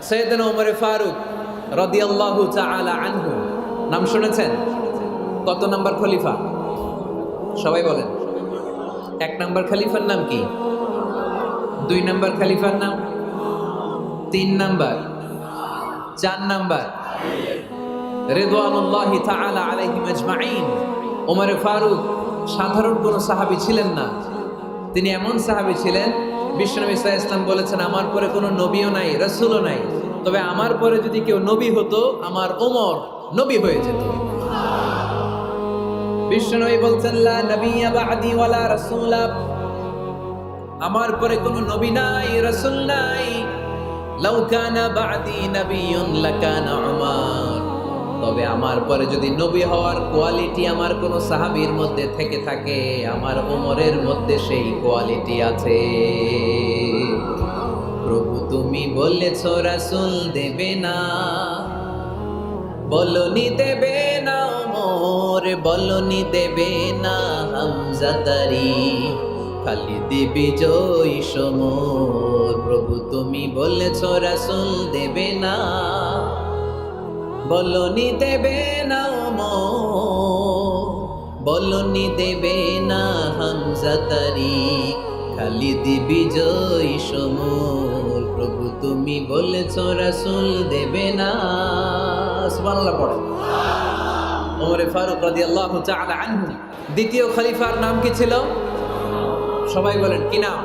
সাইয়েদনা ওমর ফারুক রাদিয়াল্লাহু তাআলা আনহু নাম শুনেছেন? কত নাম্বার খলিফা? সবাই বলেন। 1 নাম্বার খলিফার নাম কি? 2 নাম্বার খলিফার নাম? 3 নাম্বার? 4 নাম্বার? রিদওয়ানুল্লাহি তাআলা আলাইহিম আজমাইন। ওমর ফারুক সাধারণ কোনো সাহাবী ছিলেন না। তিনি এমন সাহাবী ছিলেন, বিশ্বনবী সাল্লাল্লাহু আলাইহি ওয়াসাল্লাম বলেছেন, আমার পরে কোনো নবীও নাই, রাসূলও নাই, তবে আমার পরে যদি কেউ নবী হতো, আমার ওমর নবী হয়ে যেত। বিশ্বনবী বলছেন, লা নবিয়্যা বা'দি ওয়ালা রাসূলা, আমার পরে কোনো নবী নাই, রাসূল নাই। লাউ কানা বা'দি নাবিয়্যুন লাকানা উমর, তবে আমার পরে যদি নবী হওয়ার কোয়ালিটি আমার কোনো সাহাবীর মধ্যে থেকে থাকে, আমার ওমরের মধ্যে সেই কোয়ালিটি আছে। প্রভু তুমি বলেছো রাসূল দেবে না, বলনি দেবে না ওমর, বলনি দেবে না হামজা তারি, খালিদ বিজয় সমর। প্রভু তুমি বলেছো রাসূল দেবে না, বলনি দেবে না ওমর, বলনি দেবে না হামজা তারি, খালিদ বিজয় সমর। প্রভু তুমি বলেছো রাসূল দেবে না। সুবহানাল্লাহ পড়ে। ওমর ফারুক রাদিয়াল্লাহু তাআলা আনহু দ্বিতীয় খলিফার নাম কি ছিল? সবাই বলেন, কি নাম?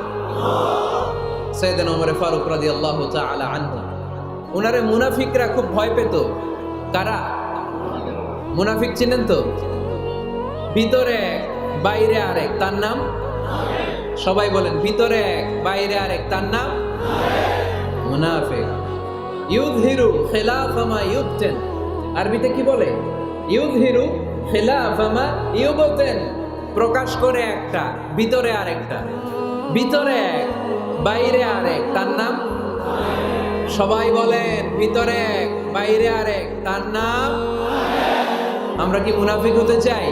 সাইয়েদনা ওমর ফারুক রাদিয়াল্লাহু তাআলা আনহু। ওনারে মুনাফিকরা খুব ভয় পেত। কারা? মুনাফিক চিনেন তো? ভিতরে এক বাইরে আরেক, তার নাম? সবাই বলেন, ভিতরে এক বাইরে আরেক, তার নাম মুনাফিক। ইউযহিরু খিলাফা মা ইউবতিন, আরবিতে কি বলে? ইউযহিরু খিলাফা মা ইউবতিন, প্রকাশ করে একটা, ভিতরে আরেকটা। ভিতরে এক বাইরে আরেক, তার নাম? সবাই বলেন, ভিতরে এক বাইরে আরেক, তার নাম? আমরা কি মুনাফিক হতে চাই?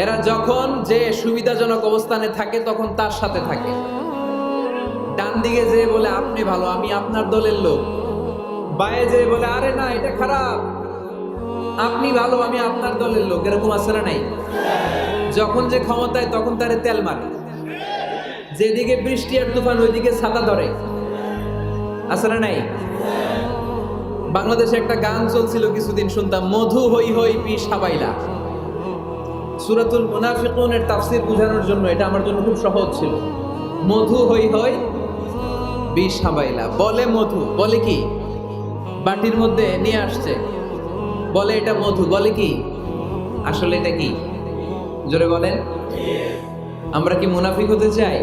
এরা যখন যে সুবিধাজনক অবস্থানে থাকে তখন তার সাথে থাকে। ডান দিকে যে বলে আপনি ভালো, আমি আপনার দলের লোক। বায়ে যে বলে আরে না এটা খারাপ, আপনি ভালো, আমি আপনার দলের লোক। এরকম আছে না নাই? যখন যে ক্ষমতায় তখন তারে তেল মারে। যেদিকে বৃষ্টি আর তুফান ওইদিকে ছাতা ধরে। আছে না নাই? বাংলাদেশে একটা গান চলছিল কিছুদিন, শুনতাম, মধু হই হই বিষ হাবাইলা। সূরাতুল মুনাফিকুনের তাফসীর বোঝানোর জন্য এটা আমার জন্য খুব সহজ ছিল। মধু হই হই বিষ হাবাইলা। বলে মধু, বলে কি? বাটির মধ্যে নিয়ে আসছে, বলে এটা মধু, বলে কি? আসলে এটা কি? জোরে বলেন। আমরা কি মুনাফিক হতে চাই?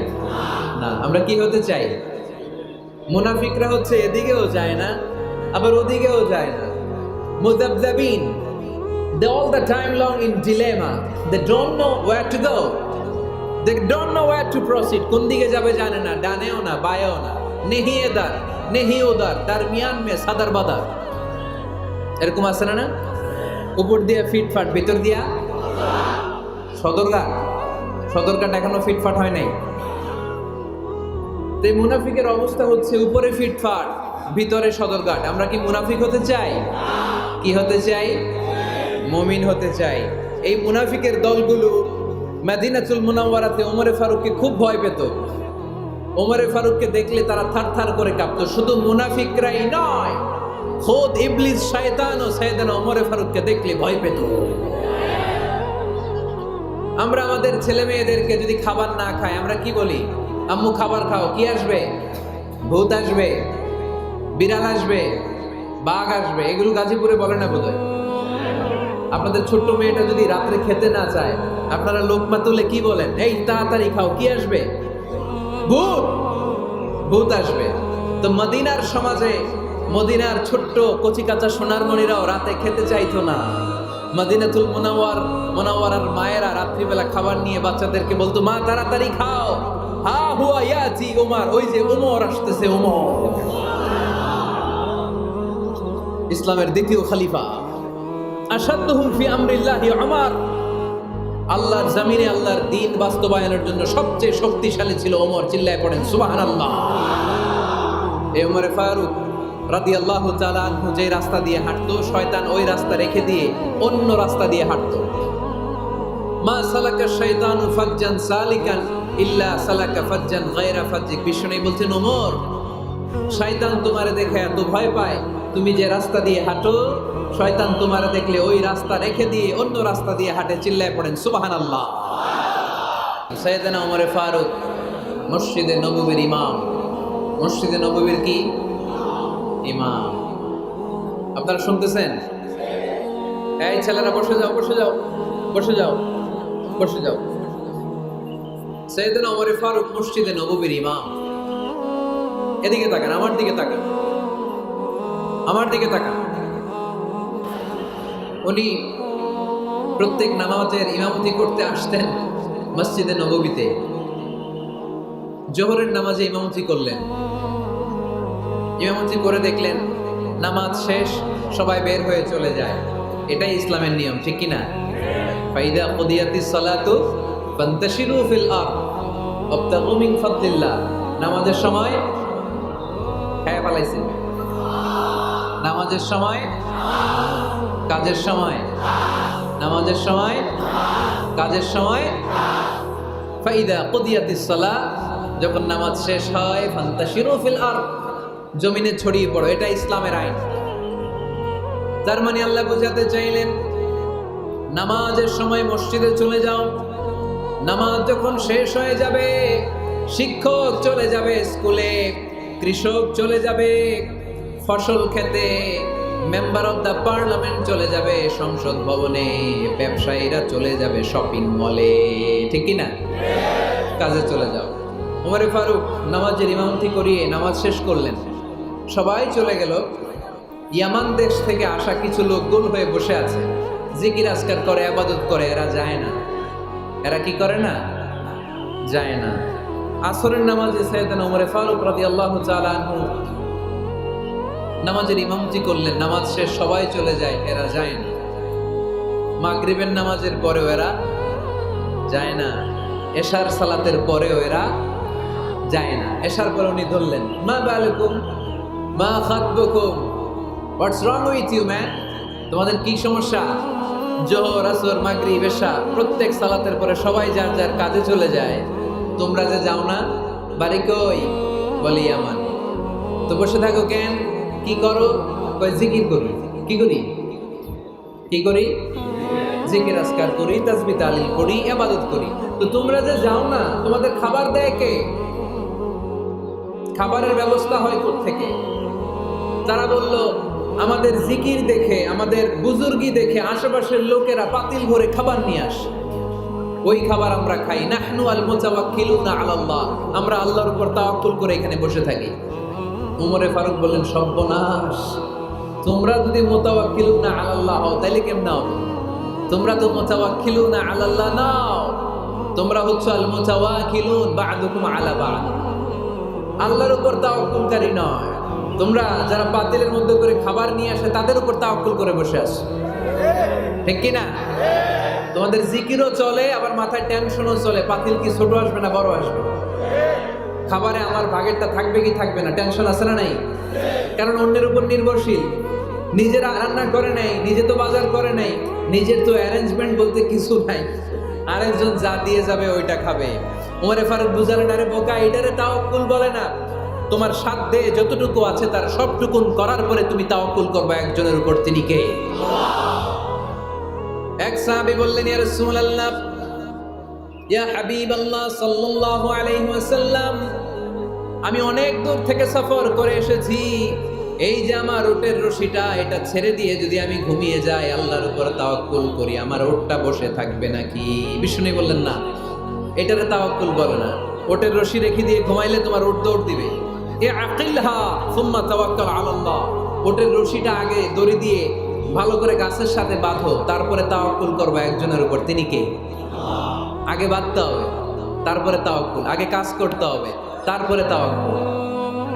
না। আমরা কি হতে চাই? মুনাফিকরা হচ্ছে এদিকেও যায় না, আবার ওদিকেও যায় না। মুযাবযাবিন, they all the time long in dilemma, they don't know where to go, they don't know where to proceed, কোন দিকে যাবে জানে না, ডানেও না বায়েও না, নেহি এদার নেহি ওদার, দারমিয়ান মে সাদার বাদার। এরকম আছে না? উপর দিয়ে ফিটফাট, ভিতর দিয়া সদরঘাট। সদরঘাট এখনো ফিটফাট হয় নাই। এই মুনাফিকের অবস্থা হচ্ছে উপরে ফিটফাট, ভিতরে সদরঘাট। আমরা কি মুনাফিক হতে চাই? কি হতে চাই? মুমিন হতে চাই। এই মুনাফিকের দলগুলো মদিনাতুল মুনাওয়ারাতে ওমরে ফারুককে খুব ভয় পেত। ওমরে ফারুককে দেখলে তারা থারথার করে কাঁপতো। শুধু মুনাফিকরাই নয়, খোদ ইবলিস শয়তানও সাইয়েদনা ওমরে ফারুককে দেখলে ভয় পেত। আমরা আমাদের ছেলে মেয়েদেরকে যদি খাবার না খায়, আমরা কি বলি? আম্মু খাবার খাও। কি আসবে? ভূত আসবে, বিড়াল আসবে, বাঘ আসবে। এগুলো গাজীপুরে বলে না বোধহয়। আপনাদের ছোট্ট মেয়েটা যদি রাত্রে খেতে না চায়, আপনারা লোকমা তুলে কি বলেন? এই তাড়াতাড়ি খাও, কি আসবে? ভূত, ভূত আসবে। তো মদিনার সমাজে মদিনার ছোট্ট কচি কাঁচা সোনার মণিরাও রাতে খেতে চাইতো না। মদিনাতুল মুনাওয়ারার মায়েরা রাত্রিবেলা খাবার নিয়ে বাচ্চাদেরকে বলতো, মা তাড়াতাড়ি খাও, হা হুয়া ইয়াতি ওমর, ওই যে ওমর আসতেছে। ওমর ইসলামের দ্বিতীয় খলিফা। আশাদ্দুহুম ফি আমরিল্লাহি ওমর, আল্লাহর জমিনে আল্লাহর দ্বীন বাস্তবায়নের জন্য সবচেয়ে শক্তিশালী ছিল ওমর। চিল্লায় পড়েন সুবহানাল্লাহ। এই ওমরে ফারুক রাদিয়াল্লাহু তাআলা আনহু যে রাস্তা দিয়ে হাঁটতো, শয়তান ওই রাস্তা রেখে দিয়ে অন্য রাস্তা দিয়ে হাঁটতো। মা সালাকা শাইতানু ফাজ্জান সালিকান ইল্লা সালাকা ফাজ্জান গায়রা ফাজ্জিক। বিষ্ণু বলছেন, ওমর, শয়তান তোমারে দেখে এত ভয় পায়, তুমি যে রাস্তা দিয়ে হাঁটো, শয়তান তোমারে দেখলে ওই রাস্তা রেখে দিয়ে অন্য রাস্তা দিয়ে হাঁটে। চিল্লায় পড়েন সুবহানাল্লাহ। সাইয়েদনা ওমর ফারুক মসজিদে নববীর ইমাম। মসজিদে নববীর কি ইমাম? আপনারা শুনতেছেন? এই ছেলেরা বসে যাও, বসে যাও, বসে যাও, বসে যাও। সাইয়েদনা ওমর ফারুক মসজিদে নববীর ইমাম। এদিকে তাকান, আমার দিকে তাকান, আমার দিকে তাকান। উনি প্রত্যেক নামাজের ইমামতি করতে আসতেন মসজিদে নববীতে। জোহরের নামাজে ইমামতি করলেন। ইমামতি করে দেখলেন নামাজ শেষ, সবাই বের হয়ে চলে যায়। এটাই ইসলামের নিয়ম, ঠিক কিনা? ফাইদা কুদিয়াতিস সালাতু ফান্তাশিরু ফিল আরদ ওয়াবতাগু মিন ফাদলিল্লাহ। নামাজের সময় হ্যাঁ পালাইছে, নামাজের সময়, কাজের সময়, নামাজের সময়, কাজের সময়। ফাইদা কুদিয়াতিস সালাহ, যখন নামাজ শেষ হয়, ফান্তাশিরু ফিল আরদ, জমিনে ছড়িয়ে পড়ো। এটা ইসলামের আইন। তার মানে আল্লাহ বোঝাতে চাইলেন, নামাজের সময় মসজিদে চলে যাও। নামাজ যখন শেষ হয়ে যাবে, শিক্ষক চলে যাবে স্কুলে, কৃষক চলে যাবে ফসল খেতে, মেম্বার অফ দ্য পার্লামেন্ট চলে যাবে সংসদ ভবনে, ব্যবসায়ীরা চলে যাবে শপিং মলে, ঠিক কিনা? কাজে চলে যাও। ওমর ফারুক নামাজের ইমামতি করিয়ে নামাজ শেষ করলেন, সবাই চলে গেল। ইয়ামান দেশ থেকে আসা কিছু লোক গোল হয়ে বসে আছে, জিকির আজকার করে, ইবাদত করে। এরা যায় না। এরা কি করে না? যায় না। আসরের নামাজে সাইয়েদনা ওমর ফারুক রাদিয়াল্লাহু তাআলা আনহু নামাজের ইমামতি করলেন। নামাজ শেষ, সবাই চলে যায়, এরা যায় না। মাগরিবের নামাজের পরেও এরা যায় না। এশার সালাতের পরেও এরা যায় না। এশার পরে উনি ধরলেন, মা বালুকুম মা খাতবুকুম, হোয়াটস রং উইথ ইউ ম্যান? তোমাদের কি সমস্যা? জোহর, আসর, মাগরিব, এশা প্রত্যেক সালাতের পরে সবাই যার যার কাজে চলে যায়, তোমরা যে যাও না? বাড়ি কই? বলি ইয়ামান। তো বসে থাকো কেন? কি করো? কই জিকির করি। কি করি? কি করি? জিকির আজকার করি, তাসবিহ তাহলিল করি, ইবাদত করি। তো তোমরা যে যাও না, তোমাদের খাবার দেয় কে? খাবারের ব্যবস্থা হয় কোত্থেকে? তারা বলল, আমাদের জিকির দেখে, আমাদের বুজুর্গি দেখে আশেপাশের লোকেরা পাতিল ভরে খাবার নিয়ে আসে, ওই খাবার আমরা খাই। নাহনু আল মুতাওয়াক্কিলুনা আলাল্লাহ, আমরা আল্লাহর উপর তাওয়াক্কুল করে এখানে বসে থাকি। ওমর ফারুক বললেন, সর্বনাশ, তোমরা যদি মুতাওয়াক্কিলুনা আলাল্লাহ হও তাহলে কেমন হবে? তোমরা তো মুতাওয়াক্কিলুনা আলাল্লাহ নাও, তোমরা হচ্ছে আল মুতাওয়াক্কিলুন বা'দুকুম আলা বা'দ, আল্লাহর উপর তাওয়াক্কুলকারী নয়। তোমরা যারা পাতিলের মধ্যে করে খাবার নিয়ে আসে তাদের উপর তাওয়াক্কুল করে বসে আছো, ঠিক কি না? তোমাদের জিকিরও চলে, আবার মাথায় টেনশনও চলে। পাতিল কি ছোট আসবে না বড় আসবে? খাবারে আমার ভাগেরটা থাকবে কি থাকবে না, টেনশন আছে না নাই? কারণ অন্যের উপর নির্ভরশীল। নিজের রান্না করে নাই, নিজে তো বাজার করে নাই, নিজের তো অ্যারেঞ্জমেন্ট বলতে কিছু নাই, আরেকজন যা দিয়ে যাবে ওইটা খাবে। ওমরে ফারুক বুঝালেন, আরে বোকা, এটারে তাওয়াক্কুল বলে না। তোমার সাধ্যে যতটুকু আছে তার সবটুকুন করার পরে তুমি তাওয়াক্কুল করবে একজনের উপর, তিনি কে? এক সাহাবী বললেন, ইয়া রাসূলুল্লাহ, ইয়া হাবিবাল্লাহ সাল্লাল্লাহু আলাইহি ওয়াসাল্লাম, আমি অনেক দূর থেকে সফর করে এসেছি, এই যে আমার উটের রশিটা, এটা ছেড়ে দিয়ে যদি আমি ঘুমিয়ে যাই, আল্লাহর উপর তাওয়াক্কুল করি, আমার উটটা বসে থাকবে নাকি? বিষ্ণু বললেন, না, এটারে তাওয়াক্কুল বলে না। উটের রশি রেখে দিয়ে ঘুমাইলে তোমার উট দৌড় দিবে। এ আকিলহা সুম্মা তাওয়াক্কাল আলাল্লাহ, উটের রশিটা আগে দড়ি দিয়ে ভালো করে গাছের সাথে বাঁধো, তারপরে তাওয়াক্কুল করবে একজনের উপর, তিনি কে? আগে বাঁধতে হবে, তারপরে তাওয়াক্কুল। আগে কাজ করতে হবে, তারপরে তাওয়াক্কুল।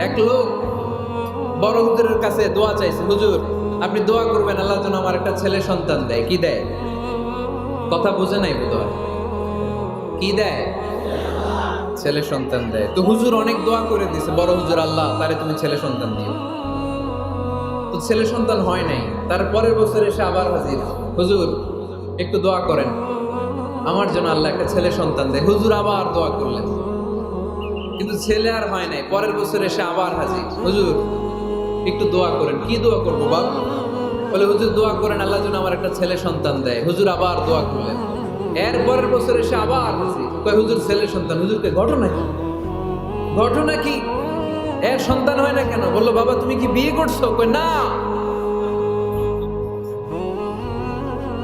এক লোক বড় হুজুরের কাছে দোয়া চাইছে, হুজুর আপনি দোয়া করবেন আল্লাহ যেন আমার একটা ছেলে সন্তান দেয়। কি দেয়? কথা বুঝে নাই বোধহয়। কি দেয়? ছেলে সন্তান দেয়। তো হুজুর অনেক দোয়া করে দিছে, বড় হুজুর, আল্লাহ তারে তুমি ছেলে সন্তান দিও। তো ছেলে সন্তান হয় নাই, তার পরের বছর এসে আবার হাজির, হুজুর একটু দোয়া করেন আমার জন্য আল্লাহ একটা ছেলে সন্তান দেয়। হুজুর আবার দোয়া করলেন, কিন্তু ছেলে আর হয় নাই। পরের বছর এসে আবার হাজির, হুজুর একটু দোয়া করেন। কি দোয়া করবো বাপ? বলে হুজুর দোয়া করেন আল্লাহ যেন আমার একটা ছেলে সন্তান দেয়। হুজুর আবার দোয়া করলেন। এর পরের বছর এসে আবার হাজির, কয় হুজুর ছেলে সন্তান। হুজুরকে ঘটনা কি? ঘটনা কি? এর সন্তান হয় না কেন? বললো বাবা তুমি কি বিয়ে করছো? কই না।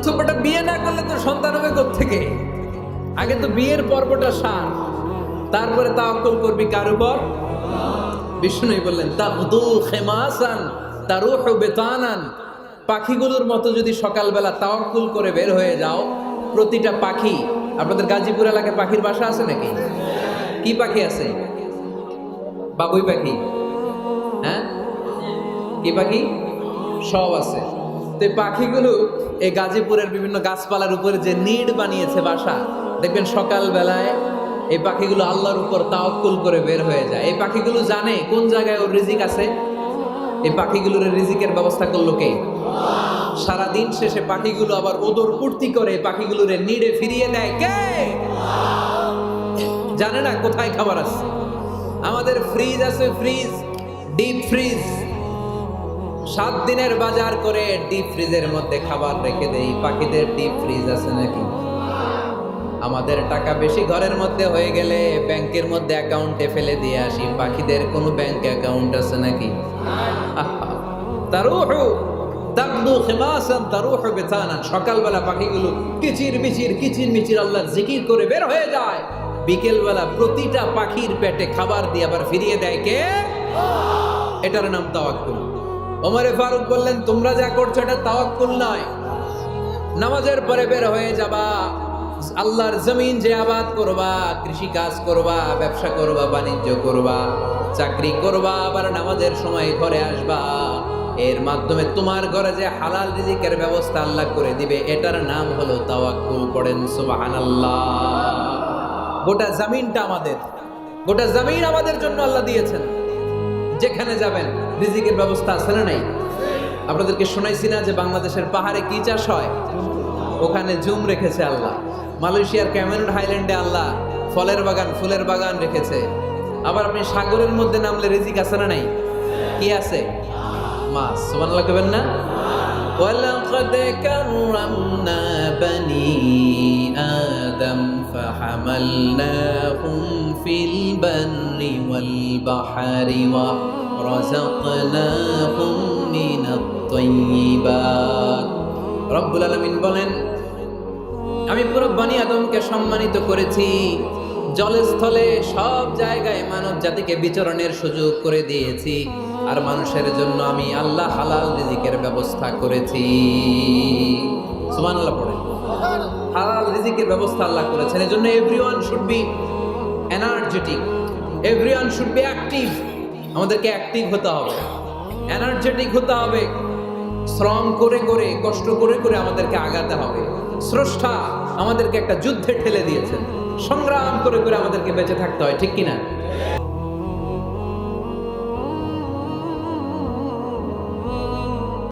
তো বেটা বিয়ে না করলে তো সন্তান হবে কোত্থেকে? আগে তো বিয়ের পর্বটা সার, তারপরে তাওয়াক্কুল করবি কার উপর? বিষ্ণু বললেন তাগদু খিমাসান তারুহু বিতানান। পাখিগুলোর মতো যদি সকালবেলা তাওয়াক্কুল করে বের হয়ে যাও, প্রতিটা পাখি, আপনাদের গাজীপুর এলাকায় পাখির বাসা আছে নাকি? কি পাখি আছে? বাবুই পাখি, হ্যাঁ কি পাখি? সব আছে। তো এই পাখিগুলো এই গাজীপুরের বিভিন্ন গাছপালার উপরে যে নিড় বানিয়েছে বাসা, দেখবেন সকাল বেলায় এই পাখিগুলো আল্লাহর উপর তাওয়াক্কুল করে বের হয়ে যায়। এই পাখিগুলো জানে কোন জায়গায় ওর রিজিক আছে। এই পাখিগুলোর রিজিকের ব্যবস্থা করলো কে? সারাদিন শেষে পাখিগুলো আবার ওদর পূর্তি করে পাখিগুলোর নিড়ে ফিরিয়ে দেয় কে? জানে না কোথায় খাবার আছে। আমাদের ফ্রিজ আছে, ফ্রিজ, ডিপ ফ্রিজ, 7 দিনের বাজার করে ডিপ ফ্রিজের মধ্যে খাবার রেখে দেই। পাখিদের ডিপ ফ্রিজ আছে নাকি? আমাদের টাকা বেশি ঘরের মধ্যে হয়ে গেলে ব্যাংকের মধ্যে অ্যাকাউন্টে ফেলে দিয়ে আসি। পাখিদের কোনো ব্যাংক অ্যাকাউন্ট আছে নাকি? তারুহু তাগদু খিমাসান তারুহু বিতানান। সকালবেলা পাখিগুলো কিচির মিচির আল্লাহর জিকির করে বের হয়ে যায়। বিকেলবেলা প্রতিটা পাখির পেটে খাবার দিয়ে আবার ফিরিয়ে দেয় কে? এটার নাম তাওয়াক্কুল। ওমরে ফারুক বললেন তোমরা যা করছো এটা তাওয়াক্কুল নয়। নামাজের পরে বের হয়ে যাবা, আল্লাহর জমিন যে আবাদ করবা, কৃষি কাজ করবা, ব্যবসা করবা, বাণিজ্য করবা, চাকরি করবা, আবার নামাজের সময় ঘরে আসবা। এর মাধ্যমে তোমার ঘরে যে হালাল রিজিকের ব্যবস্থা আল্লাহ করে দিবে, এটার নাম হলো তাওয়াক্কুল। পড়েন সুবহানাল্লাহ। গোটা জমিনটা আমাদের, গোটা জমিন আমাদের জন্য আল্লাহ দিয়েছেন। যেখানে যাবেন রিজিকের ব্যবস্থা আছে না নাই? আপনাদেরকে শোনাইছি না যে বাংলাদেশের পাহাড়ে কি চাষ হয়? ওখানে জুম রেখেছে আল্লাহ। মালয়েশিয়ার ক্যামেরন হাইল্যান্ডে আল্লাহ ফলের বাগান, ফুলের বাগান রেখেছে। আবার আপনি সাগরের মধ্যে নামলে রিজিক আছে না নাই? কি আছে? মাছ। সুবহানাল্লাহ কইবেন না? ওয়ালাকাদ কাররামনা বানি আদম ফাহামালনাহুম ফিল বাররি ওয়াল বাহরি ওয়া রাযাকনাহুম মিনাত তাইয়্যিবাত। রব্বুল আলামিন বলেন আমি পুরো বনি আদমকে সম্মানিত করেছি। জলে স্থলে সব জায়গায় মানব জাতিকে বিচরণের সুযোগ করে দিয়েছি। আর মানুষের জন্য আমি আল্লাহ হালাল রিজিকের ব্যবস্থা করেছি। সুবহানাল্লাহ পড়েন। হালাল রিজিকের ব্যবস্থা আল্লাহ করেছেন। এজন্য everyone should be energetic, everyone should be active. আমাদেরকে অ্যাক্টিভ হতে হবে, এনার্জেটিক হতে হবে। শ্রম করে করে, কষ্ট করে করে আমাদেরকে আগাতে হবে। স্রষ্টা আমাদেরকে একটা যুদ্ধে ঠেলে দিয়েছেন, সংগ্রাম করে করে আমাদেরকে বেঁচে থাকতে হয়, ঠিক কিনা?